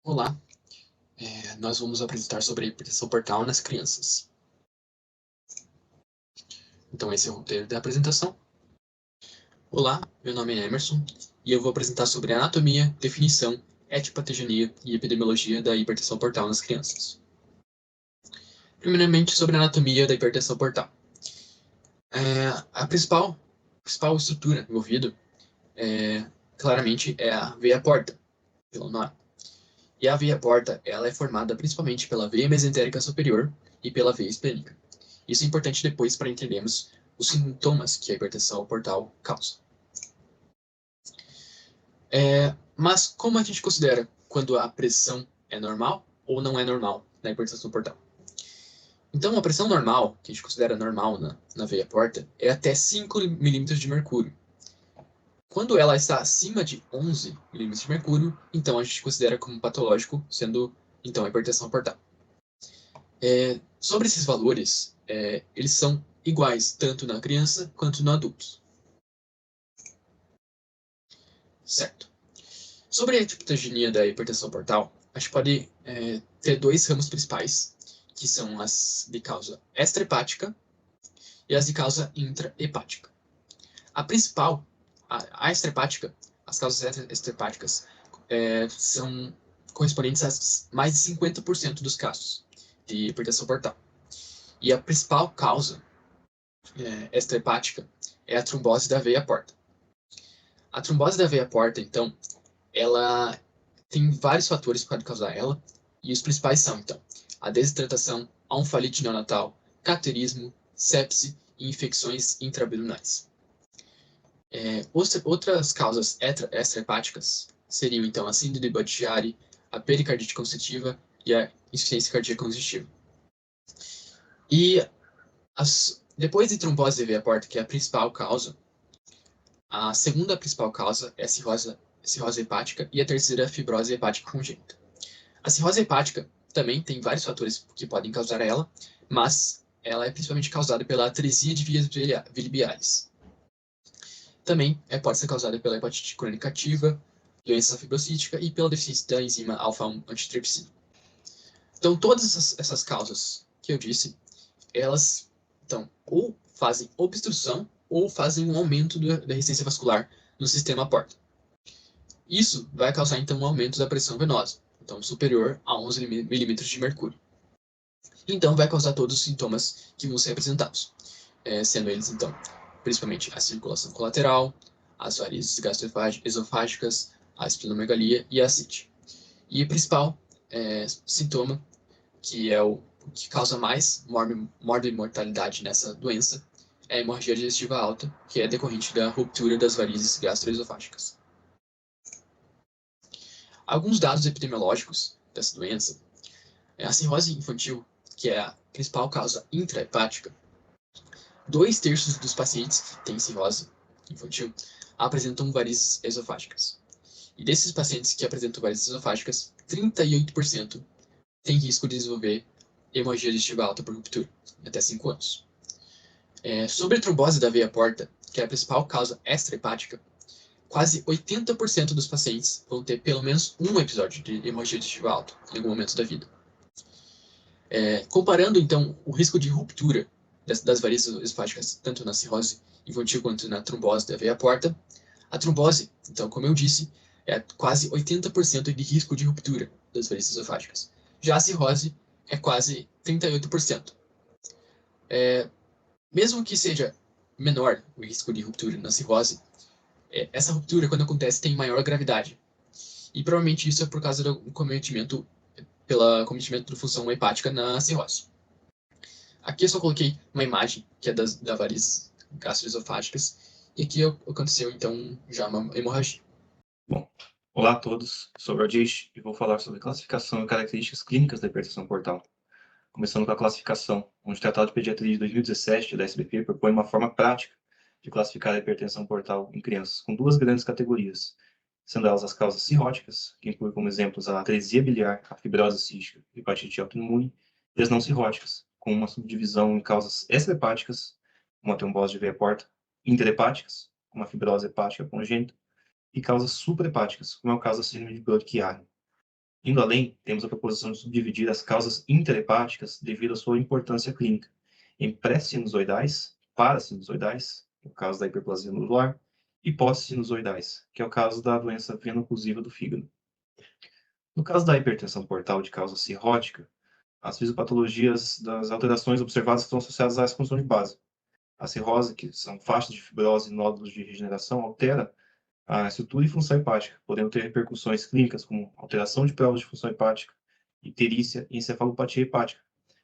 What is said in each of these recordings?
Olá, nós vamos apresentar sobre a hipertensão portal nas crianças. Então esse é o roteiro da apresentação. Olá, meu nome é Emerson e eu vou apresentar sobre a anatomia, definição, etiopatogenia e epidemiologia da hipertensão portal nas crianças. Primeiramente, sobre a anatomia da hipertensão portal. A principal estrutura envolvida, claramente, é a veia porta, pelo nome. E a veia porta, ela é formada principalmente pela veia mesentérica superior e pela veia esplênica. Isso é importante depois para entendermos os sintomas que a hipertensão portal causa. Mas como a gente considera quando a pressão é normal ou não é normal na hipertensão portal? Então, a pressão normal, que a gente considera normal na veia porta, é até 5 milímetros de mercúrio. Quando ela está acima de 11 milímetros de mercúrio, então a gente considera como patológico, sendo então a hipertensão portal. Sobre esses valores, eles são iguais tanto na criança quanto no adulto. Certo. Sobre a etiopatogenia da hipertensão portal, a gente pode ter dois ramos principais, que são as de causa extrahepática e as de causa intrahepática. A principal, a extrahepática, as causas extrahepáticas, são correspondentes a mais de 50% dos casos de hipertensão portal. E a principal causa extrahepática é a trombose da veia porta. A trombose da veia porta, então, ela tem vários fatores que podem causar ela, e os principais são, então, a desidratação, a onfalite neonatal, cateterismo, sepse e infecções intraabdominais. Outras causas extrahepáticas seriam, então, a síndrome de Budd-Chiari, a pericardite congestiva e a insuficiência cardíaca congestiva. E depois de trombose da veia porta, que é a principal causa, a segunda principal causa é a cirrose hepática e a terceira é a fibrose hepática congênita. A cirrose hepática também tem vários fatores que podem causar ela, mas ela é principalmente causada pela atresia de vias biliares. Também pode ser causada pela hepatite crônica ativa, doença fibrocítica e pela deficiência da enzima alfa-1-antitrypsina. Então, todas essas causas que eu disse, elas então, ou fazem obstrução ou fazem um aumento da resistência vascular no sistema porta. Isso vai causar, então, um aumento da pressão venosa, então superior a 11 milímetros de mercúrio. Então, vai causar todos os sintomas que vão ser apresentados, sendo eles, então, principalmente a circulação colateral, as varizes gastroesofágicas, a esplenomegalia e a ascite. E o principal sintoma, que é o que causa mais morbimortalidade nessa doença, é a hemorragia digestiva alta, que é decorrente da ruptura das varizes gastroesofágicas. Alguns dados epidemiológicos dessa doença, a cirrose infantil, que é a principal causa intrahepática, 2/3 dos pacientes que têm cirrose infantil apresentam varizes esofágicas. E desses pacientes que apresentam varizes esofágicas, 38% têm risco de desenvolver hemorragia digestiva alta por ruptura, até 5 anos. Sobre a trombose da veia porta, que é a principal causa extrahepática, quase 80% dos pacientes vão ter pelo menos um episódio de hemorragia digestiva alta em algum momento da vida. Comparando, então, o risco de ruptura das varizes esofágicas, tanto na cirrose infantil quanto na trombose da veia porta, a trombose, então, como eu disse, é quase 80% de risco de ruptura das varizes esofágicas. Já a cirrose é quase 38%. Mesmo que seja menor o risco de ruptura na cirrose, essa ruptura, quando acontece, tem maior gravidade. E provavelmente isso é por causa do cometimento da função hepática na cirrose. Aqui eu só coloquei uma imagem, que é da varizes gastroesofágicas, e aqui aconteceu, então, já uma hemorragia. Bom, olá a todos, sou o Rajesh e vou falar sobre classificação e características clínicas da hipertensão portal. Começando com a classificação, onde o Tratado de Pediatria de 2017 da SBP propõe uma forma prática de classificar a hipertensão portal em crianças, com duas grandes categorias, sendo elas as causas cirróticas, que incluem como exemplos a atresia biliar, a fibrose cística e a hepatite autoimune, e as não cirróticas, com uma subdivisão em causas extrahepáticas, como a trombose de veia porta, interhepáticas, como a fibrose hepática congênita, e causas suprahepáticas, como é o caso da síndrome de Budd-Chiari. Indo além, temos a proposição de subdividir as causas interhepáticas devido à sua importância clínica em pré-sinusoidais, parasinusoidais, no caso da hiperplasia nodular, e pós-sinusoidais, que é o caso da doença veno-occlusiva do fígado. No caso da hipertensão portal de causa cirrótica, as fisiopatologias das alterações observadas estão associadas à função de base. A cirrose, que são faixas de fibrose e nódulos de regeneração, altera a estrutura e função hepática, podendo ter repercussões clínicas como alteração de provas de função hepática, icterícia e encefalopatia hepática,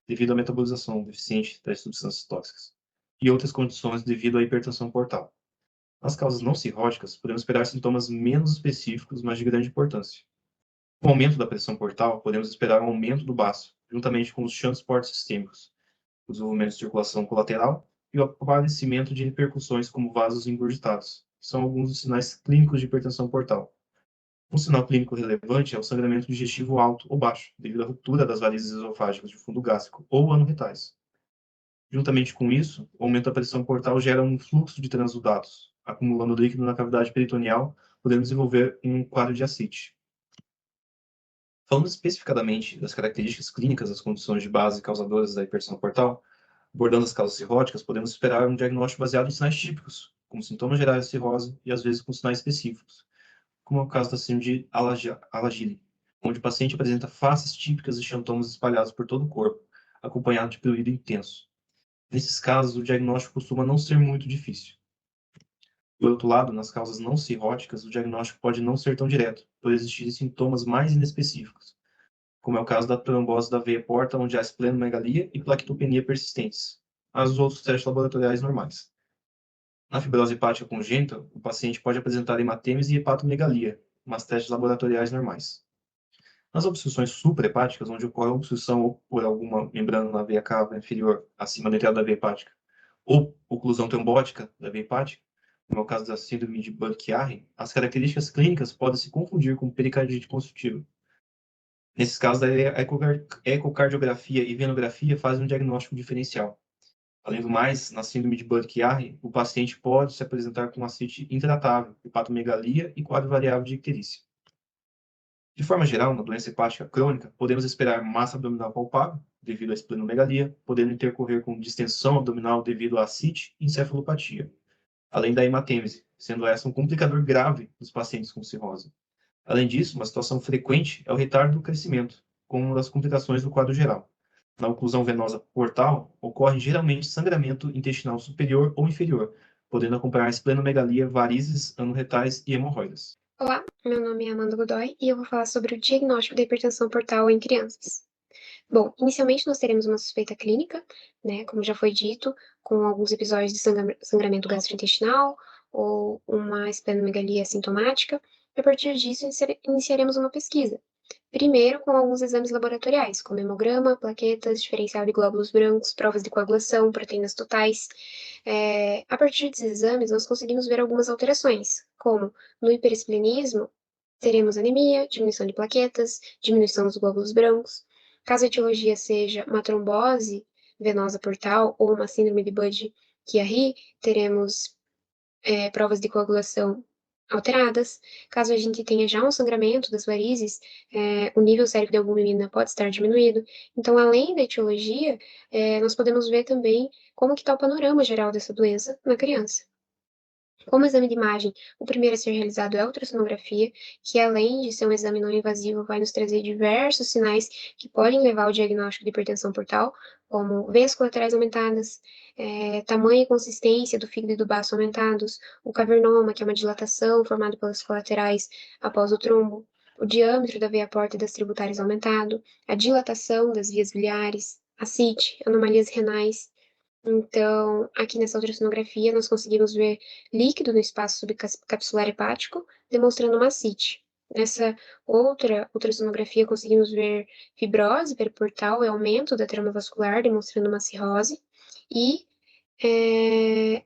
devido à metabolização deficiente das substâncias tóxicas, e outras condições devido à hipertensão portal. Nas causas não cirróticas, podemos esperar sintomas menos específicos, mas de grande importância. Com o aumento da pressão portal, podemos esperar um aumento do baço, juntamente com os shunts porto-sistêmicos, o desenvolvimento de circulação colateral e o aparecimento de repercussões como vasos engurgitados, que são alguns dos sinais clínicos de hipertensão portal. Um sinal clínico relevante é o sangramento digestivo alto ou baixo, devido à ruptura das varizes esofágicas de fundo gástrico ou anorretais. Juntamente com isso, o aumento da pressão portal gera um fluxo de transudatos, acumulando líquido na cavidade peritoneal, podendo desenvolver um quadro de ascite. Falando especificadamente das características clínicas das condições de base causadoras da hipertensão portal, abordando as causas cirróticas, podemos esperar um diagnóstico baseado em sinais típicos, como sintomas gerais de cirrose e às vezes com sinais específicos, como é o caso da síndrome de Alagille, onde o paciente apresenta faces típicas e xantomas espalhados por todo o corpo, acompanhado de prurido intenso. Nesses casos, o diagnóstico costuma não ser muito difícil. Do outro lado, nas causas não cirróticas, o diagnóstico pode não ser tão direto, por existirem sintomas mais inespecíficos, como é o caso da trombose da veia porta, onde há esplenomegalia e plaquetopenia persistentes, mas os outros testes laboratoriais normais. Na fibrose hepática congênita, o paciente pode apresentar hematêmese e hepatomegalia, mas testes laboratoriais normais. Nas obstruções suprahepáticas, onde ocorre a obstrução por alguma membrana na veia cava inferior acima da entrada da veia hepática, ou oclusão trombótica da veia hepática, como é o caso da síndrome de Budd-Chiari, as características clínicas podem se confundir com pericardite constitutiva. Nesses casos, a ecocardiografia e venografia fazem um diagnóstico diferencial. Além do mais, na síndrome de Budd-Chiari, o paciente pode se apresentar com ascite intratável, hepatomegalia e quadro variável de icterícia. De forma geral, na doença hepática crônica, podemos esperar massa abdominal palpável, devido à esplenomegalia, podendo intercorrer com distensão abdominal devido à ascite e encefalopatia, além da hematêmese, sendo essa um complicador grave dos pacientes com cirrose. Além disso, uma situação frequente é o retardo do crescimento, como uma das complicações do quadro geral. Na oclusão venosa portal, ocorre geralmente sangramento intestinal superior ou inferior, podendo acompanhar esplenomegalia, varizes, anorretais e hemorroidas. Olá, meu nome é Amanda Godoy e eu vou falar sobre o diagnóstico da hipertensão portal em crianças. Bom, inicialmente nós teremos uma suspeita clínica, né, como já foi dito, com alguns episódios de sangramento gastrointestinal ou uma esplenomegalia sintomática. A partir disso, iniciaremos uma pesquisa. Primeiro, com alguns exames laboratoriais, como hemograma, plaquetas, diferencial de glóbulos brancos, provas de coagulação, proteínas totais. A partir desses exames, nós conseguimos ver algumas alterações, como no hiperesplenismo, teremos anemia, diminuição de plaquetas, diminuição dos glóbulos brancos. Caso a etiologia seja uma trombose venosa portal ou uma síndrome de Budd-Chiari, teremos provas de coagulação alteradas. Caso a gente tenha já um sangramento das varizes, o nível sérico de albumina pode estar diminuído. Então, além da etiologia, nós podemos ver também como que está o panorama geral dessa doença na criança. Como exame de imagem, o primeiro a ser realizado é a ultrassonografia, que além de ser um exame não invasivo, vai nos trazer diversos sinais que podem levar ao diagnóstico de hipertensão portal, como veias colaterais aumentadas, tamanho e consistência do fígado e do baço aumentados, o cavernoma, que é uma dilatação formada pelas colaterais após o trombo, o diâmetro da veia porta e das tributárias aumentado, a dilatação das vias biliares, ascite, anomalias renais. Então, aqui nessa ultrassonografia, nós conseguimos ver líquido no espaço subcapsular hepático, demonstrando uma ascite. Nessa outra ultrassonografia, conseguimos ver fibrose periportal e aumento da trama vascular, demonstrando uma cirrose, e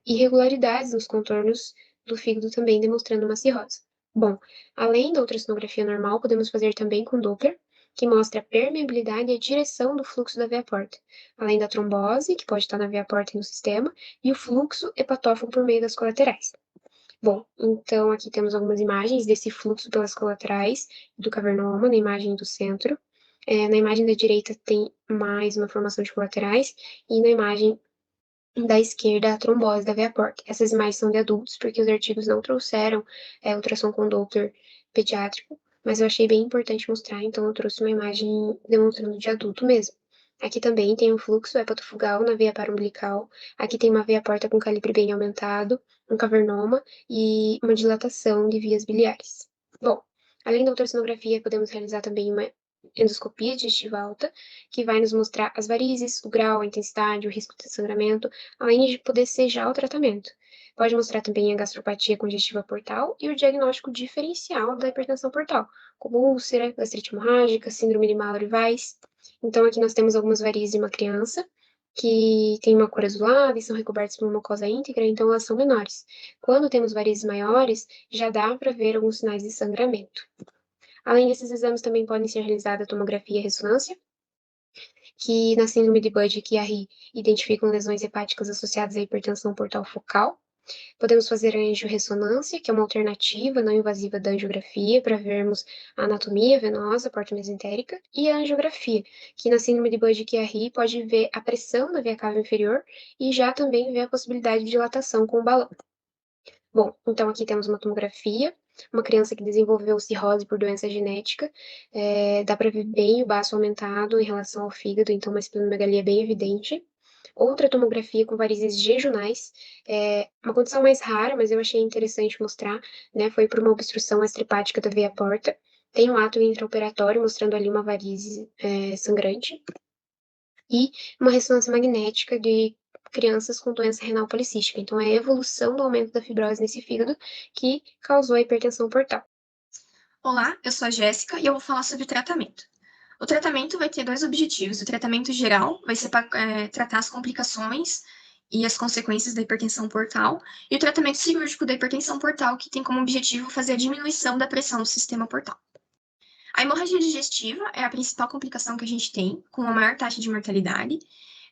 irregularidades nos contornos do fígado também, demonstrando uma cirrose. Bom, além da ultrassonografia normal, podemos fazer também com Doppler, que mostra a permeabilidade e a direção do fluxo da veia porta, além da trombose, que pode estar na veia porta e no sistema, e o fluxo hepatófago por meio das colaterais. Bom, então aqui temos algumas imagens desse fluxo pelas colaterais do cavernoma, na imagem do centro. Na imagem da direita tem mais uma formação de colaterais, e na imagem da esquerda a trombose da veia porta. Essas imagens são de adultos, porque os artigos não trouxeram ultrassom com Doppler pediátrico, mas eu achei bem importante mostrar, então eu trouxe uma imagem demonstrando de adulto mesmo. Aqui também tem um fluxo hepatofugal na veia paraumbilical. Aqui tem uma veia porta com calibre bem aumentado, um cavernoma e uma dilatação de vias biliares. Bom, além da ultrassonografia, podemos realizar também uma endoscopia digestiva alta, que vai nos mostrar as varizes, o grau, a intensidade, o risco de sangramento, além de poder sejar o tratamento. Pode mostrar também a gastropatia congestiva portal e o diagnóstico diferencial da hipertensão portal, como úlcera, gastrite hemorrágica, síndrome de Mallory-Weiss. Então, aqui nós temos algumas varizes de uma criança que tem uma cor azulada e são recobertas por uma mucosa íntegra, então elas são menores. Quando temos varizes maiores, já dá para ver alguns sinais de sangramento. Além desses exames, também podem ser realizadas a tomografia e ressonância, que na síndrome de Budd-Chiari identificam lesões hepáticas associadas à hipertensão portal focal. Podemos fazer a angiorressonância, que é uma alternativa não invasiva da angiografia, para vermos a anatomia venosa, porta mesentérica, e a angiografia, que na síndrome de Budd-Chiari pode ver a pressão na veia cava inferior e já também ver a possibilidade de dilatação com o balão. Bom, então aqui temos uma tomografia, uma criança que desenvolveu cirrose por doença genética, dá para ver bem o baço aumentado em relação ao fígado, então uma esplenomegalia bem evidente. Outra tomografia com varizes jejunais, uma condição mais rara, mas eu achei interessante mostrar, né, foi por uma obstrução extrahepática da veia porta. Tem um ato intraoperatório mostrando ali uma varize sangrante. E uma ressonância magnética de crianças com doença renal policística. Então, é a evolução do aumento da fibrose nesse fígado que causou a hipertensão portal. Olá, eu sou a Jéssica e eu vou falar sobre o tratamento. O tratamento vai ter dois objetivos. O tratamento geral vai ser para tratar as complicações e as consequências da hipertensão portal, e o tratamento cirúrgico da hipertensão portal, que tem como objetivo fazer a diminuição da pressão do sistema portal. A hemorragia digestiva é a principal complicação que a gente tem, com a maior taxa de mortalidade.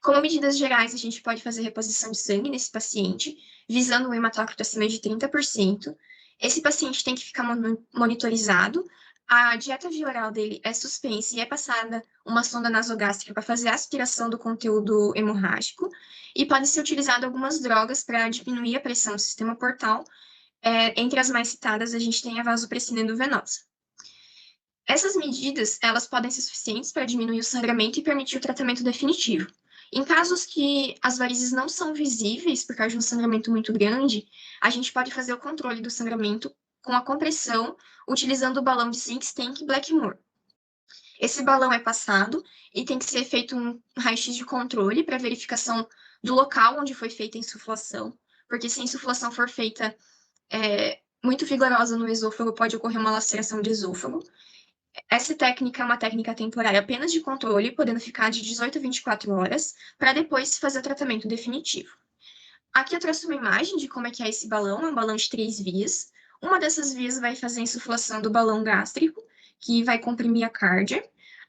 Como medidas gerais, a gente pode fazer reposição de sangue nesse paciente, visando um hematócrito acima de 30%. Esse paciente tem que ficar monitorizado. A dieta via oral dele é suspensa e é passada uma sonda nasogástrica para fazer a aspiração do conteúdo hemorrágico. E podem ser utilizadas algumas drogas para diminuir a pressão do sistema portal. Entre as mais citadas, a gente tem a vasopressina endovenosa. Essas medidas, elas podem ser suficientes para diminuir o sangramento e permitir o tratamento definitivo. Em casos que as varizes não são visíveis por causa de um sangramento muito grande, a gente pode fazer o controle do sangramento com a compressão, utilizando o balão de Zinc Stank Blackmore. Esse balão é passado e tem que ser feito um raio-x de controle para verificação do local onde foi feita a insuflação, porque se a insuflação for feita muito vigorosa no esôfago, pode ocorrer uma laceração de esôfago. Essa técnica é uma técnica temporária apenas de controle, podendo ficar de 18 a 24 horas, para depois fazer o tratamento definitivo. Aqui eu trouxe uma imagem de como é que é esse balão, é um balão de 3 vias. Uma dessas vias vai fazer a insuflação do balão gástrico, que vai comprimir a cárdia.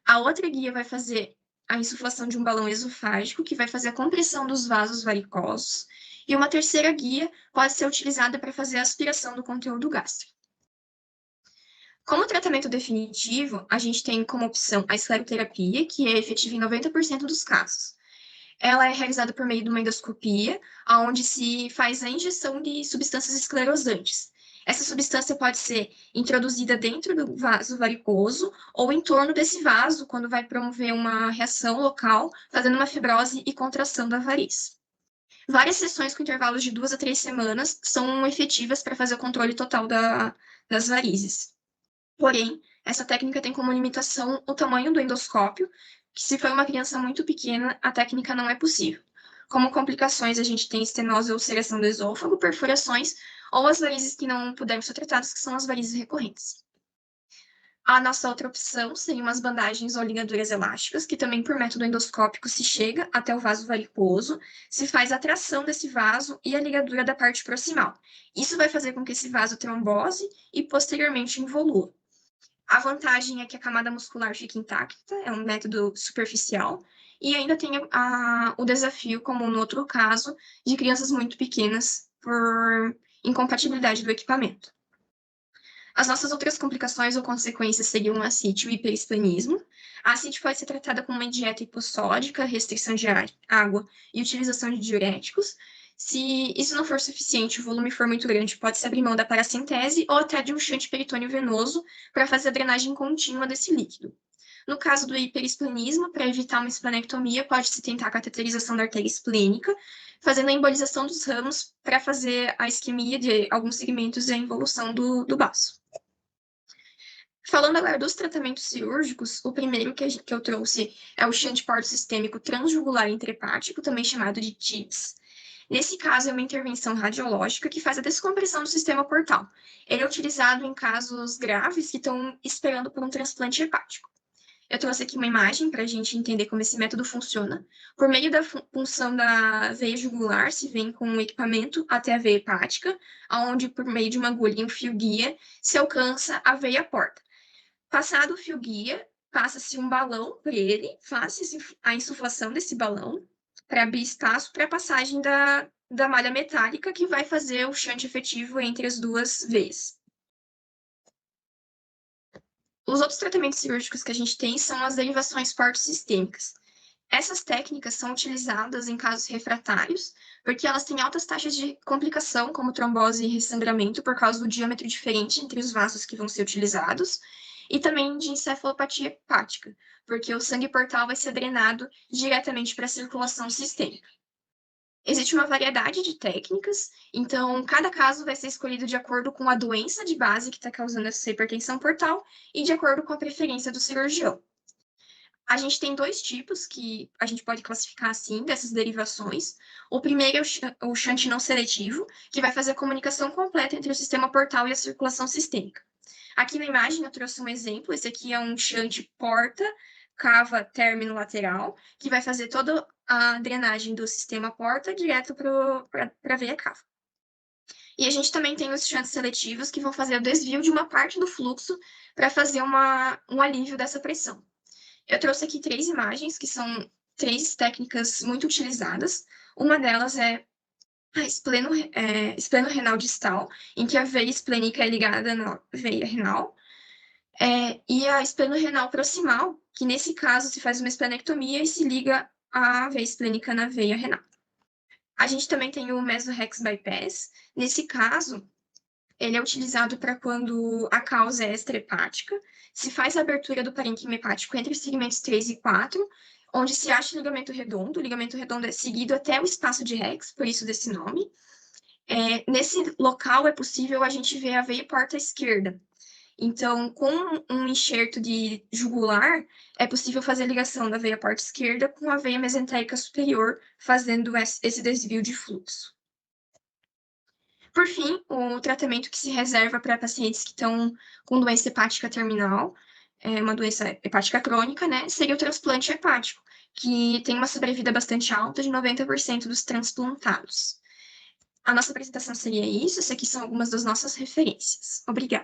A outra guia vai fazer a insuflação de um balão esofágico, que vai fazer a compressão dos vasos varicosos. E uma terceira guia pode ser utilizada para fazer a aspiração do conteúdo gástrico. Como tratamento definitivo, a gente tem como opção a escleroterapia, que é efetiva em 90% dos casos. Ela é realizada por meio de uma endoscopia, onde se faz a injeção de substâncias esclerosantes. Essa substância pode ser introduzida dentro do vaso varicoso ou em torno desse vaso, quando vai promover uma reação local, fazendo uma fibrose e contração da variz. Várias sessões com intervalos de 2 a 3 semanas são efetivas para fazer o controle total das varizes. Porém, essa técnica tem como limitação o tamanho do endoscópio, que se for uma criança muito pequena, a técnica não é possível. Como complicações, a gente tem estenose ou ulceração do esôfago, perfurações, ou as varizes que não puderam ser tratadas, que são as varizes recorrentes. A nossa outra opção seriam as bandagens ou ligaduras elásticas, que também por método endoscópico se chega até o vaso varicoso, se faz a tração desse vaso e a ligadura da parte proximal. Isso vai fazer com que esse vaso trombose e posteriormente involua. A vantagem é que a camada muscular fica intacta, é um método superficial, e ainda tem o desafio, como no outro caso, de crianças muito pequenas, por incompatibilidade do equipamento. As nossas outras complicações ou consequências seriam a ascite e o hiperesplenismo. A ascite pode ser tratada com uma dieta hipossódica, restrição de água e utilização de diuréticos. Se isso não for suficiente, o volume for muito grande, pode-se abrir mão da paracentese ou até de um shunt peritônio venoso para fazer a drenagem contínua desse líquido. No caso do hiperesplenismo, para evitar uma esplenectomia, pode-se tentar a cateterização da artéria esplênica, fazendo a embolização dos ramos para fazer a isquemia de alguns segmentos e a involução do baço. Falando agora dos tratamentos cirúrgicos, o primeiro que eu trouxe é o shunt porto sistêmico transjugular intrahepático, também chamado de TIPS. Nesse caso, é uma intervenção radiológica que faz a descompressão do sistema portal. Ele é utilizado em casos graves que estão esperando por um transplante hepático. Eu trouxe aqui uma imagem para a gente entender como esse método funciona. Por meio da punção da veia jugular, se vem com um equipamento até a veia hepática, onde, por meio de uma agulha e um fio-guia, se alcança a veia porta. Passado o fio-guia, passa-se um balão por ele, faz-se a insuflação desse balão para abrir espaço para a passagem da malha metálica que vai fazer o shunt efetivo entre as duas veias. Os outros tratamentos cirúrgicos que a gente tem são as derivações porto-sistêmicas. Essas técnicas são utilizadas em casos refratários, porque elas têm altas taxas de complicação, como trombose e ressangramento, por causa do diâmetro diferente entre os vasos que vão ser utilizados, e também de encefalopatia hepática, porque o sangue portal vai ser drenado diretamente para a circulação sistêmica. Existe uma variedade de técnicas, então cada caso vai ser escolhido de acordo com a doença de base que está causando essa hipertensão portal e de acordo com a preferência do cirurgião. A gente tem dois tipos que a gente pode classificar assim, dessas derivações. O primeiro é o shunt não seletivo, que vai fazer a comunicação completa entre o sistema portal e a circulação sistêmica. Aqui na imagem eu trouxe um exemplo, esse aqui é um shunt porta, cava término lateral, que vai fazer toda a drenagem do sistema porta direto para a veia cava. E a gente também tem os shunts seletivos, que vão fazer o desvio de uma parte do fluxo para fazer um alívio dessa pressão. Eu trouxe aqui 3 imagens, que são 3 técnicas muito utilizadas. Uma delas é a espleno-renal distal, em que a veia esplênica é ligada na veia renal, e a espleno-renal proximal, que nesse caso se faz uma esplenectomia e se liga a veia esplênica na veia renal. A gente também tem o mesorex bypass. Nesse caso, ele é utilizado para quando a causa é extrahepática, se faz a abertura do parênquima hepático entre os segmentos 3 e 4, onde se acha o ligamento redondo é seguido até o espaço de Rex, por isso desse nome. Nesse local é possível a gente ver a veia porta esquerda. Então, com um enxerto de jugular, é possível fazer a ligação da veia porta esquerda com a veia mesentérica superior, fazendo esse desvio de fluxo. Por fim, o tratamento que se reserva para pacientes que estão com doença hepática terminal, uma doença hepática crônica, né, seria o transplante hepático, que tem uma sobrevida bastante alta de 90% dos transplantados. A nossa apresentação seria isso. Essas aqui são algumas das nossas referências. Obrigada.